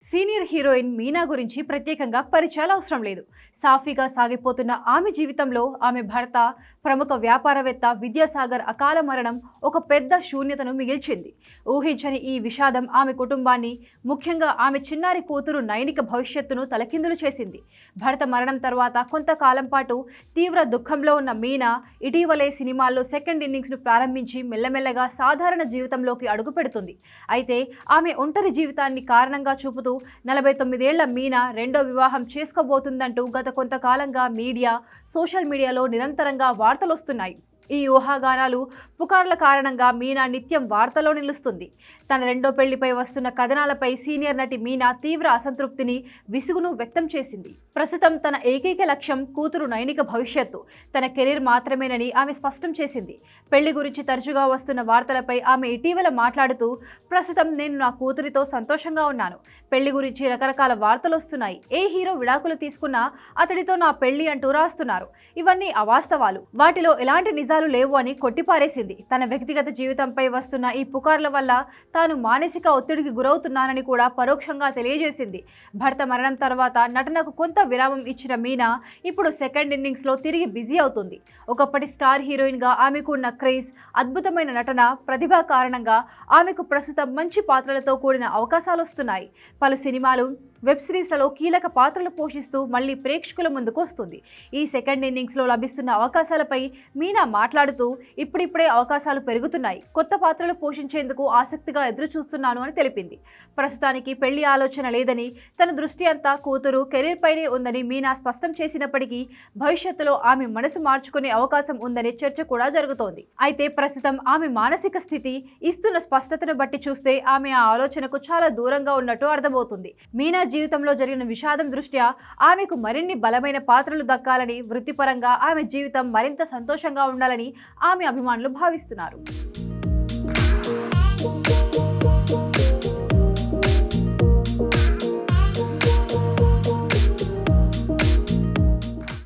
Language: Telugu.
సీనియర్ హీరోయిన్ మీనా గురించి ప్రత్యేకంగా పరిచయాలు అవసరం లేదు. సాఫీగా సాగిపోతున్న ఆమె జీవితంలో ఆమె భర్త, ప్రముఖ వ్యాపారవేత్త విద్యాసాగర్ అకాల మరణం ఒక పెద్ద శూన్యతను మిగిల్చింది. ఊహించని ఈ విషాదం ఆమె కుటుంబాన్ని, ముఖ్యంగా ఆమె చిన్నారి కూతురు నైనిక భవిష్యత్తును తలకిందులు చేసింది. భర్త మరణం తర్వాత కొంతకాలం పాటు తీవ్ర దుఃఖంలో ఉన్న మీనా ఇటీవలే సినిమాల్లో సెకండ్ ఇన్నింగ్స్ను ప్రారంభించి మెల్లమెల్లగా సాధారణ జీవితంలోకి అడుగుపెడుతుంది. అయితే ఆమె ఒంటరి జీవితాన్ని కారణంగా చూపుతూ 49 ఏళ్ల మీనా రెండో వివాహం చేసుకోబోతుందంటూ గత కొంతకాలంగా సోషల్ మీడియాలో నిరంతరంగా వార్తలొస్తున్నాయి. ఈ ఊహాగానాలు, పుకార్ల కారణంగా మీనా నిత్యం వార్తల్లో నిలుస్తుంది. తన రెండో పెళ్లిపై వస్తున్న కథనాలపై సీనియర్ నటి మీనా తీవ్ర అసంతృప్తిని, విసుగును వ్యక్తం చేసింది. ప్రస్తుతం తన ఏకైక లక్ష్యం కూతురు నైనిక భవిష్యత్తు, తన కెరీర్ మాత్రమేనని ఆమె స్పష్టం చేసింది. పెళ్లి గురించి తరచుగా వస్తున్న వార్తలపై ఆమె ఇటీవల మాట్లాడుతూ, ప్రస్తుతం నేను నా కూతురితో సంతోషంగా ఉన్నాను. పెళ్లి గురించి రకరకాల వార్తలు వస్తున్నాయి. ఏ హీరో విడాకులు తీసుకున్నా అతడితో నా పెళ్లి అంటూ రాస్తున్నారు. ఇవన్నీ అవాస్తవాలు. వాటిలో ఎలాంటి నిజాలు లేవు అని కొట్టిపారేసింది. తన వ్యక్తిగత జీవితంపై వస్తున్న ఈ పుకార్ల వల్ల తాను మానసిక ఒత్తిడికి గురవుతున్నానని కూడా పరోక్షంగా తెలియజేసింది. భర్త మరణం తర్వాత నటనకు కొంత విరామం ఇచ్చిన మీనా ఇప్పుడు సెకండ్ ఇన్నింగ్స్లో తిరిగి బిజీ అవుతుంది. ఒకప్పటి స్టార్ హీరోయిన్గా ఆమెకు ఉన్న క్రేజ్, అద్భుతమైన నటన, ప్రతిభ కారణంగా ఆమెకు ప్రస్తుతం మంచి పాత్రలతో కూడిన అవకాశాలు వస్తున్నాయి. పలు సినిమాలు, వెబ్ సిరీస్లలో కీలక పాత్రలు పోషిస్తూ మళ్లీ ప్రేక్షకుల ముందుకు వస్తుంది. ఈ సెకండ్ ఇన్నింగ్స్లో లభిస్తున్న అవకాశాలపై మీనా మాట్లాడుతూ, ఇప్పుడిప్పుడే అవకాశాలు పెరుగుతున్నాయి. కొత్త పాత్రలు పోషించేందుకు ఆసక్తిగా ఎదురు చూస్తున్నాను అని తెలిపింది. ప్రస్తుతానికి పెళ్లి ఆలోచన లేదని, తన దృష్టి అంతా కూతురు కెరీర్ పైనే ఉందని మీనా స్పష్టం చేసినప్పటికీ భవిష్యత్తులో ఆమె మనసు మార్చుకునే అవకాశం ఉందనే చర్చ కూడా జరుగుతోంది. అయితే ప్రస్తుతం ఆమె మానసిక స్థితి ఇస్తున్న స్పష్టతను బట్టి చూస్తే ఆమె ఆ ఆలోచనకు చాలా దూరంగా ఉన్నట్టు అర్థమవుతుంది. మీనా జీవితంలో జరిగిన విషాదం దృష్ట్యా ఆమెకు మరిన్ని బలమైన పాత్రలు దక్కాలని, వృత్తిపరంగా ఆమె జీవితం మరింత సంతోషంగా ఉండాలని ఆమె అభిమానులు భావిస్తున్నారు.